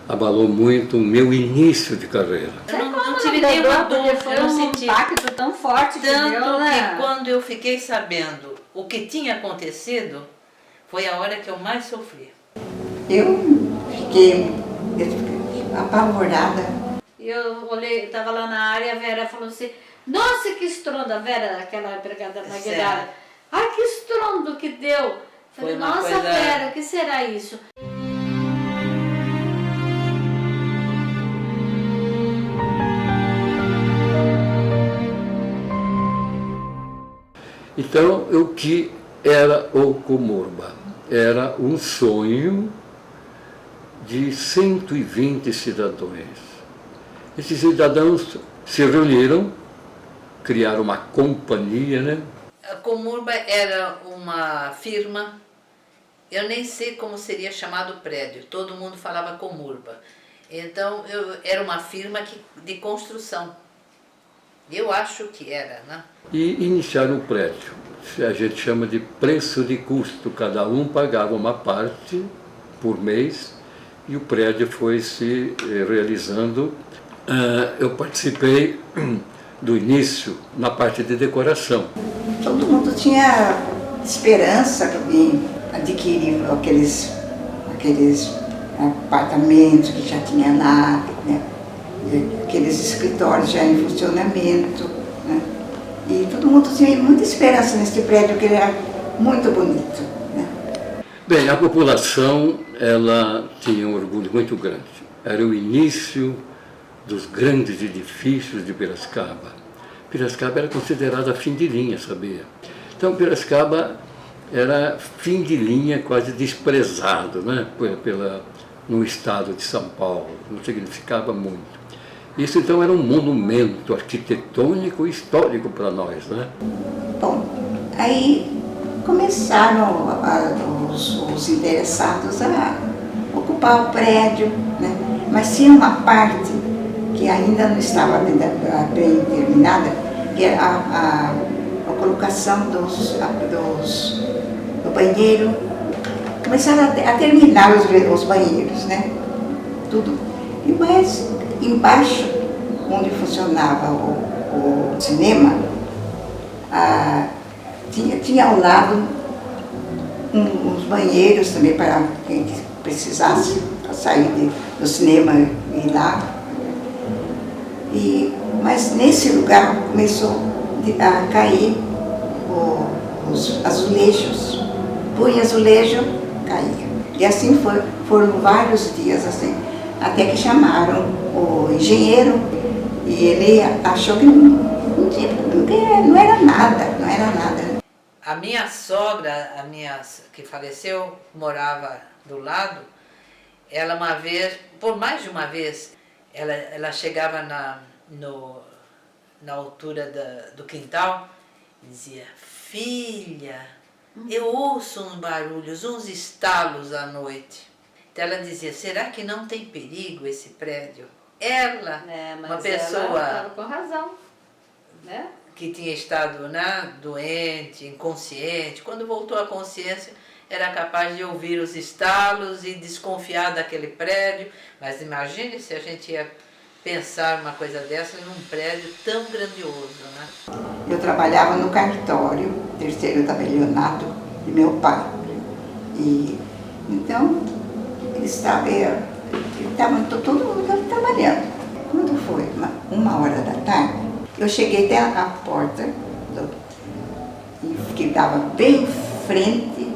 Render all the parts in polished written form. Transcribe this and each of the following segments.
abalou muito o meu início de carreira. Eu não tive nenhuma dúvida, foi eu não um senti. impacto tão forte que Tanto deu, né? que quando eu fiquei sabendo o que tinha acontecido, foi a hora que eu mais sofri. Eu fiquei apavorada. E eu olhei, estava lá na área, a Vera falou assim, nossa, que estrondo, a Vera, aquela empregada na Guedara. Ai, que estrondo que deu. Falei, nossa, coisa... Vera, o que será isso? Então, o que era o Comurba? Era um sonho de 120 cidadãos. Esses cidadãos se reuniram, criaram uma companhia, né? A Comurba era uma firma, eu nem sei como seria chamado o prédio, todo mundo falava Comurba. Então, era uma firma de construção. Eu acho que era, né? E iniciaram o prédio. A gente chama de preço de custo. Cada um pagava uma parte por mês e o prédio foi se realizando. Eu participei do início na parte de decoração. Todo mundo tinha esperança em adquirir aqueles apartamentos que já tinha lá, né? Aqueles escritórios já em funcionamento, né? E todo mundo tinha muita esperança nesse prédio, que ele era muito bonito, né? Bem, a população, ela tinha um orgulho muito grande. Era o início dos grandes edifícios de Piracicaba. Piracicaba era considerada fim de linha, sabia? Então, Piracicaba era fim de linha, quase desprezado, né? No estado de São Paulo, não significava muito. Isso, então, era um monumento arquitetônico e histórico para nós, né? Bom, aí começaram os interessados a ocupar o prédio, né? Mas tinha uma parte que ainda não estava bem terminada, que era a colocação do banheiro. Começaram a terminar os banheiros, né? Tudo. E mais embaixo, onde funcionava o cinema, tinha ao lado uns banheiros também para quem precisasse sair do cinema e ir lá. Mas nesse lugar começou a cair os azulejos. Punha azulejo, caía. E assim foram vários dias assim, até que chamaram o engenheiro e ele achou que não era nada. A minha sogra, que faleceu, morava do lado, ela uma vez, por mais de uma vez, ela chegava na altura do quintal e dizia, filha, eu ouço uns barulhos, uns estalos à noite. Então ela dizia, será que não tem perigo esse prédio? Ela, mas uma pessoa ela com razão, né? Que tinha estado, né, doente, inconsciente, quando voltou à consciência, era capaz de ouvir os estalos e desconfiar daquele prédio. Mas imagine se a gente ia pensar uma coisa dessa num prédio tão grandioso, né? Eu trabalhava no cartório, terceiro tabelionato de meu pai. E então, todo mundo trabalhando. Quando foi? 1h da tarde, eu cheguei até a porta que dava bem frente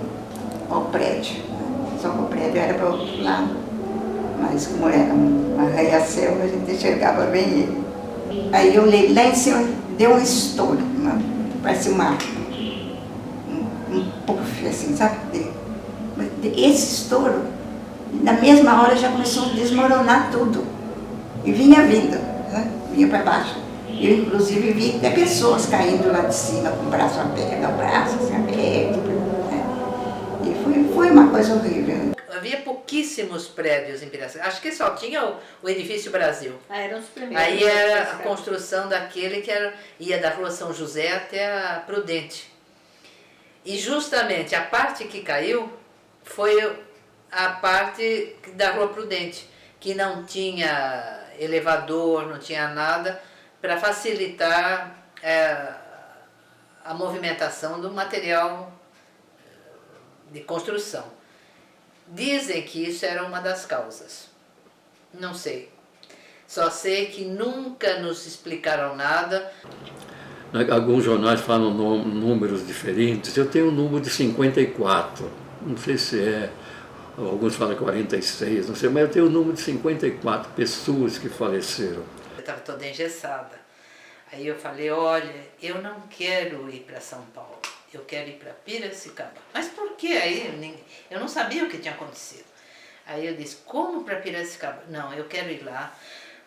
ao prédio. Só que o prédio era para o outro lado. Mas como era um arranha-céu, a gente enxergava bem ele. Aí eu olhei lá em cima, deu um estouro, parece um puff, assim, sabe? Esse estouro, na mesma hora já começou a desmoronar tudo. E vinha vindo, né? Vinha para baixo. Eu, inclusive, vi até pessoas caindo lá de cima com o braço aberto, né? E foi uma coisa horrível. Havia pouquíssimos prédios em Piracicaba. Acho que só tinha o Edifício Brasil. Eram os primeiros. Aí era a construção daquele que ia da Rua São José até a Prudente. E justamente a parte que caiu foi a parte da Rua Prudente, que não tinha elevador, não tinha nada, para facilitar a movimentação do material de construção. Dizem que isso era uma das causas. Não sei. Só sei que nunca nos explicaram nada. Alguns jornais falam números diferentes. Eu tenho o número de 54. Não sei se é. Alguns falam 46, não sei, mas eu tenho o número de 54 pessoas que faleceram. Eu estava toda engessada. Aí eu falei, olha, eu não quero ir para São Paulo, eu quero ir para Piracicaba. Mas por quê? Aí eu não sabia o que tinha acontecido. Aí eu disse, como para Piracicaba? Não, eu quero ir lá,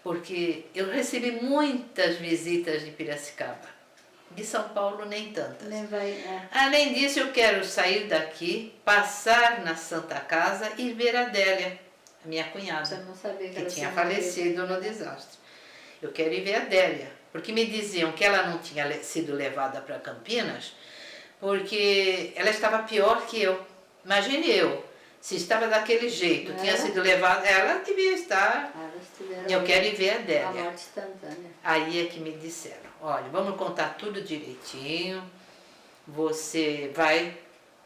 porque eu recebi muitas visitas de Piracicaba. De São Paulo, nem tantas. Nem vai, Além disso, eu quero sair daqui, passar na Santa Casa e ver a Adélia, a minha cunhada, Você não sabia que ela tinha tinha falecido no desastre. Eu quero ir ver a Adélia, porque me diziam que ela não tinha sido levada para Campinas, porque ela estava pior que eu. Imagine eu, se estava daquele jeito, tinha sido levada, ela devia estar. Eu quero ir ver a A Adélia. morte instantânea. Aí é que me disseram, olha, vamos contar tudo direitinho, você vai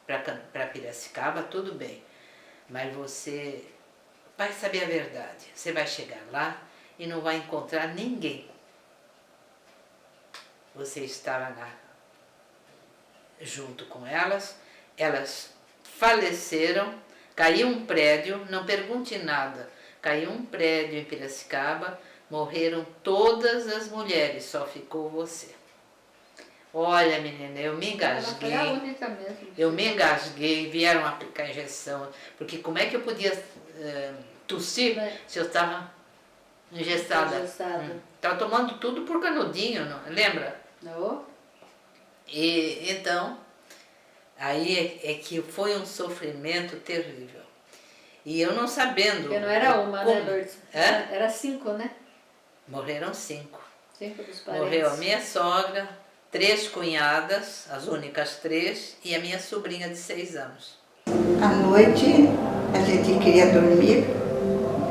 para Piracicaba, tudo bem, mas você vai saber a verdade. Você vai chegar lá e não vai encontrar ninguém. Você estava lá junto com elas faleceram, caiu um prédio, não pergunte nada, caiu um prédio em Piracicaba, morreram todas as mulheres, só ficou você. Olha, menina, eu me engasguei. Ela foi a única mesmo. Eu me engasguei, vieram aplicar injeção, porque como é que eu podia tossir se eu estava engessada? Estava tomando tudo por canudinho, não, lembra? Não? E então, aí é que foi um sofrimento terrível. E eu não sabendo... Porque não era uma, como, né, Lourdes? Era 5, né? Morreram 5. 5 dos parentes. Morreu a minha sogra, 3 cunhadas, as únicas 3, e a minha sobrinha de 6 anos. À noite, a gente queria dormir,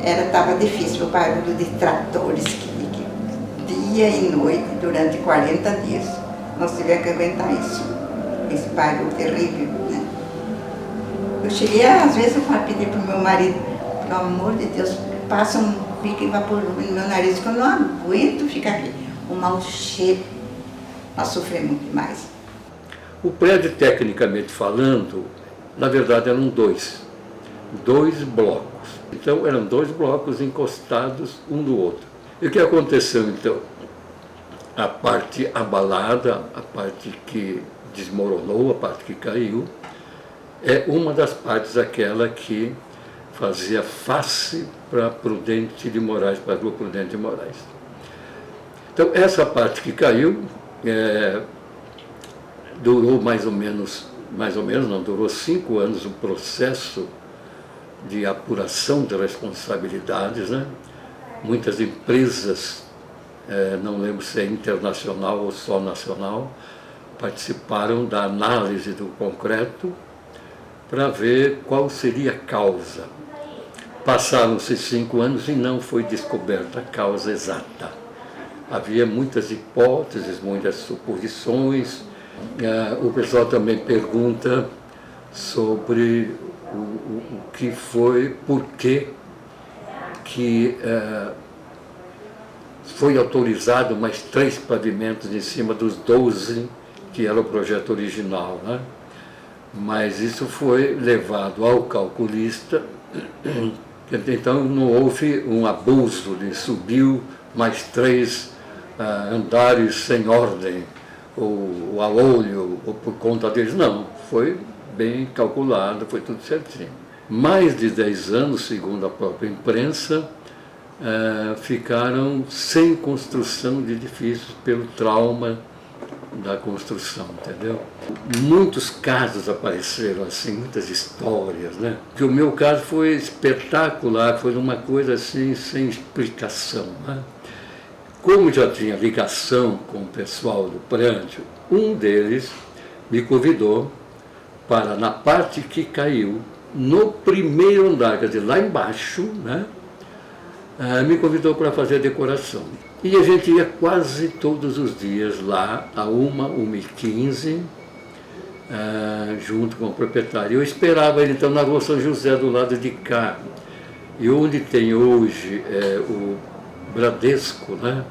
estava difícil o barulho de tratores, dia e noite, durante 40 dias. Nós tivemos que aguentar isso, esse barulho terrível, né? Eu cheguei, às vezes, a pedir para o meu marido, pelo amor de Deus, passa um pique vaporoso no meu nariz, que eu não aguento ficar aqui. Um mau cheiro. Nós sofremos demais. O prédio, tecnicamente falando, na verdade eram dois blocos. Então eram 2 blocos encostados um no outro. E o que aconteceu então? A parte abalada, a parte que desmoronou, a parte que caiu, é uma das partes aquela que fazia face para Prudente de Moraes, para a Rua Prudente de Moraes. Então essa parte que caiu durou mais ou menos não, durou 5 anos o processo de apuração de responsabilidades, né? Muitas empresas, não lembro se é internacional ou só nacional, participaram da análise do concreto para ver qual seria a causa. Passaram-se 5 anos e não foi descoberta a causa exata. Havia muitas hipóteses, muitas suposições. O pessoal também pergunta sobre o que foi, por que foi autorizado mais 3 pavimentos em cima dos 12 que era o projeto original, né? Mas isso foi levado ao calculista, então não houve um abuso de subiu mais 3 andares sem ordem, ou a olho, ou por conta deles, não, foi bem calculado, foi tudo certinho. Mais de 10 anos, segundo a própria imprensa, ficaram sem construção de edifícios pelo trauma da construção, entendeu? Muitos casos apareceram assim, muitas histórias, né? Que o meu caso foi espetacular, foi uma coisa assim, sem explicação, né? Como já tinha ligação com o pessoal do prédio, um deles me convidou para, na parte que caiu, no primeiro andar, quer dizer, lá embaixo, né? me convidou para fazer a decoração. E a gente ia quase todos os dias lá, a 1h15, junto com o proprietário. Eu esperava ele então na Rua São José, do lado de cá, e onde tem hoje o Bradesco, né?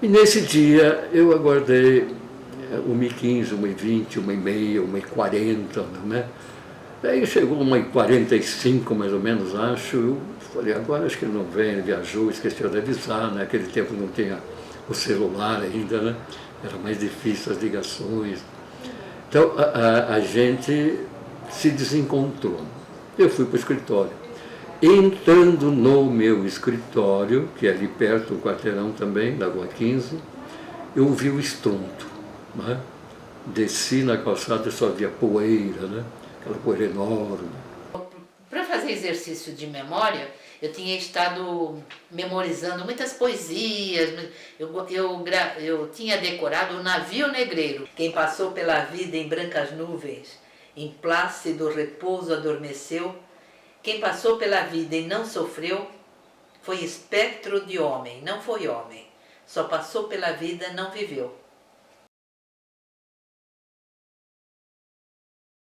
E nesse dia eu aguardei 1h15, 1h20, 1h30, 1h40, né? Daí chegou 1h45 mais ou menos, acho. Eu falei, agora acho que ele não vem, ele viajou, esqueceu de avisar, né? Naquele tempo não tinha o celular ainda, né? Era mais difícil as ligações. Então a gente se desencontrou. Eu fui para o escritório. Entrando no meu escritório, que é ali perto, um quarteirão também, na Rua 15, eu ouvi o estrondo, né? Desci na calçada e só via poeira, né? Aquela poeira enorme. Para fazer exercício de memória, eu tinha estado memorizando muitas poesias. Eu tinha decorado o Navio Negreiro. Quem passou pela vida em brancas nuvens, em plácido repouso adormeceu. Quem passou pela vida e não sofreu, foi espectro de homem, não foi homem. Só passou pela vida, não viveu.